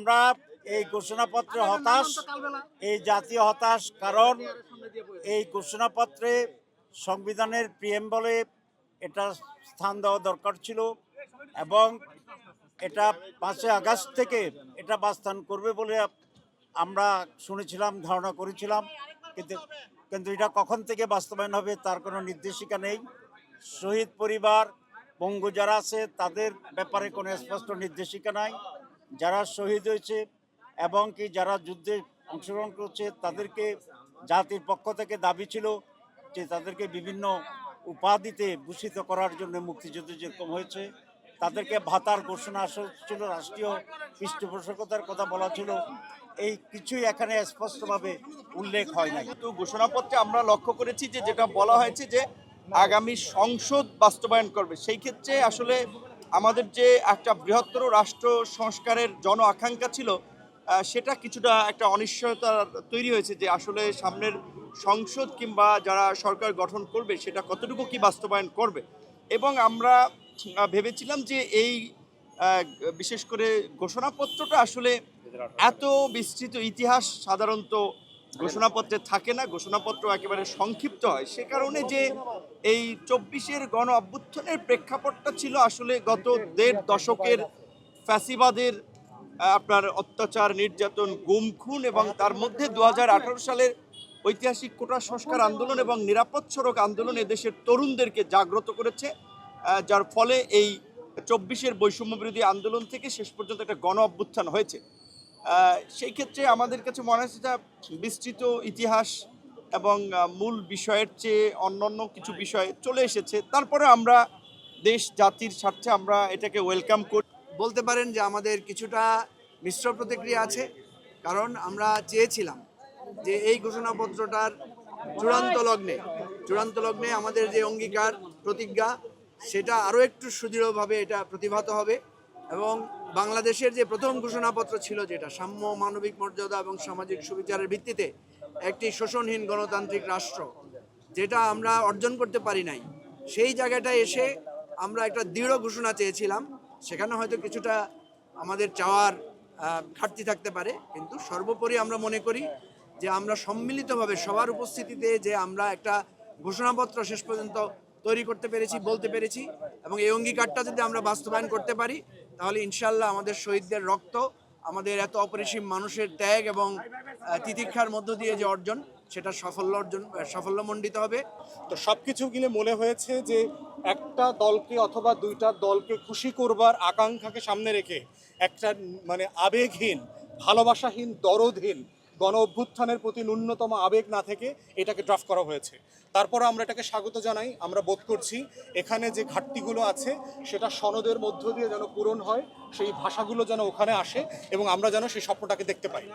আমরা এই ঘোষণাপত্রে হতাশ, এই জাতীয় হতাশ, কারণ এই ঘোষণাপত্রে সংবিধানের প্রিএম্বলে এটা স্থান দেওয়া দরকার ছিল এবং এটা 5 আগস্ট থেকে এটা বাস্তবায়ন করবে বলে আমরা শুনেছিলাম, ধারণা করেছিলাম, কিন্তু কিন্তু এটা কখন থেকে বাস্তবায়ন হবে তার কোনো নির্দেশিকা নেই। শহীদ পরিবার, পঙ্গু যারা আছে তাদের ব্যাপারে কোনো স্পষ্ট নির্দেশিকা নাই। যারা শহীদ হয়েছে এবং কি যারা যুদ্ধে অংশগ্রহণ করছে তাদেরকে জাতির পক্ষ থেকে দাবি ছিল যে তাদেরকে বিভিন্ন উপাধিতে ভূষিত করার জন্য মুক্তিযুদ্ধ যেরকম হয়েছে তাদেরকে ভাতার ঘোষণা ছিল, রাষ্ট্রীয় পৃষ্ঠপোষকতার কথা বলা ছিল, এই কিছুই এখানে স্পষ্টভাবে উল্লেখ হয় নাই। তো ঘোষণাপত্রে আমরা লক্ষ্য করেছি যে যেটা বলা হয়েছে যে আগামী সংসদ বাস্তবায়ন করবে, সেই ক্ষেত্রে আসলে আমাদের যে একটা বৃহত্তর রাষ্ট্র সংস্কারের জন আকাঙ্ক্ষা ছিল সেটা কিছুটা একটা অনিশ্চয়তা তৈরি হয়েছে যে আসলে সামনের সংসদ কিংবা যারা সরকার গঠন করবে সেটা কতটুকু কি বাস্তবায়ন করবে। এবং আমরা ভেবেছিলাম যে এই বিশেষ করে ঘোষণাপত্রটা আসলে এত বিস্তৃত ইতিহাস সাধারণত ঘোষণাপত্রে থাকে না, ঘোষণাপত্র একেবারে সংক্ষিপ্ত হয়। সে কারণে যে এই 24-এর গণ অভ্যুত্থানের প্রেক্ষাপটটা ছিল আসলে গত 1.5 দশকের ফ্যাসিবাদের আপনার অত্যাচার, নির্যাতন, গুম খুন, এবং তার মধ্যে 2018 সালের ঐতিহাসিক কোটা সংস্কার আন্দোলন এবং নিরাপদ সড়ক আন্দোলন এদেশের তরুণদেরকে জাগ্রত করেছে, যার ফলে এই 24-এর বৈষম্য বিরোধী আন্দোলন থেকে শেষ পর্যন্ত একটা গণ অভ্যুত্থান হয়েছে। সেই ক্ষেত্রে আমাদের কাছে মনে হচ্ছে যে বিস্তৃত ইতিহাস এবং মূল বিষয়ের চেয়ে অন্যান্য কিছু বিষয় চলে এসেছে। তারপরে আমরা দেশ জাতির স্বার্থে আমরা এটাকে ওয়েলকাম করি। বলতে পারেন যে আমাদের কিছুটা মিশ্র প্রতিক্রিয়া আছে, কারণ আমরা চেয়েছিলাম যে এই ঘোষণাপত্রটার চূড়ান্ত লগ্নে আমাদের যে অঙ্গীকার প্রতিজ্ঞা সেটা আরও একটু সুদৃঢ়ভাবে এটা প্রতিভাত হবে এবং বাংলাদেশের যে প্রথম ঘোষণাপত্র ছিল যেটা সাম্য, মানবিক মর্যাদা এবং সামাজিক সুবিচারের ভিত্তিতে একটি শোষণহীন গণতান্ত্রিক রাষ্ট্র, যেটা আমরা অর্জন করতে পারি নাই, সেই জায়গাটায় এসে আমরা একটা দৃঢ় ঘোষণা চেয়েছিলাম। সেখানে হয়তো কিছুটা আমাদের চাওয়ার ঘাটতি থাকতে পারে, কিন্তু সর্বোপরি আমরা মনে করি যে আমরা সম্মিলিতভাবে সবার উপস্থিতিতে যে আমরা একটা ঘোষণাপত্র শেষ পর্যন্ত তৈরি করতে পেরেছি, বলতে পেরেছি, এবং এই অঙ্গীকারটা যদি আমরা বাস্তবায়ন করতে পারি তাহলে ইনশাল্লাহ আমাদের শহীদদের রক্ত, আমাদের এত অপরিসীম মানুষের ত্যাগ এবং তিতিক্ষার মধ্য দিয়ে যে অর্জন সেটা সাফল্যমণ্ডিত হবে। তো সব কিছু মিলে মনে হয়েছে যে একটা দলকে অথবা দুইটা দলকে খুশি করবার আকাঙ্ক্ষাকে সামনে রেখে একটা আবেগহীন, ভালোবাসাহীন, দরদহীন গণ অভ্যুত্থানের প্রতি ন্যূনতম আবেগ না থেকে এটাকে ড্রাফট করা হয়েছে। তারপরে আমরা এটাকে স্বাগত জানাই। আমরা বোধ করছি এখানে যে ঘাটতিগুলো আছে সেটা সনদের মধ্য দিয়ে যেন পূরণ হয়, সেই ভাষাগুলো যেন ওখানে আসে এবং আমরা যেন সেই স্বপ্নটাকে দেখতে পাই।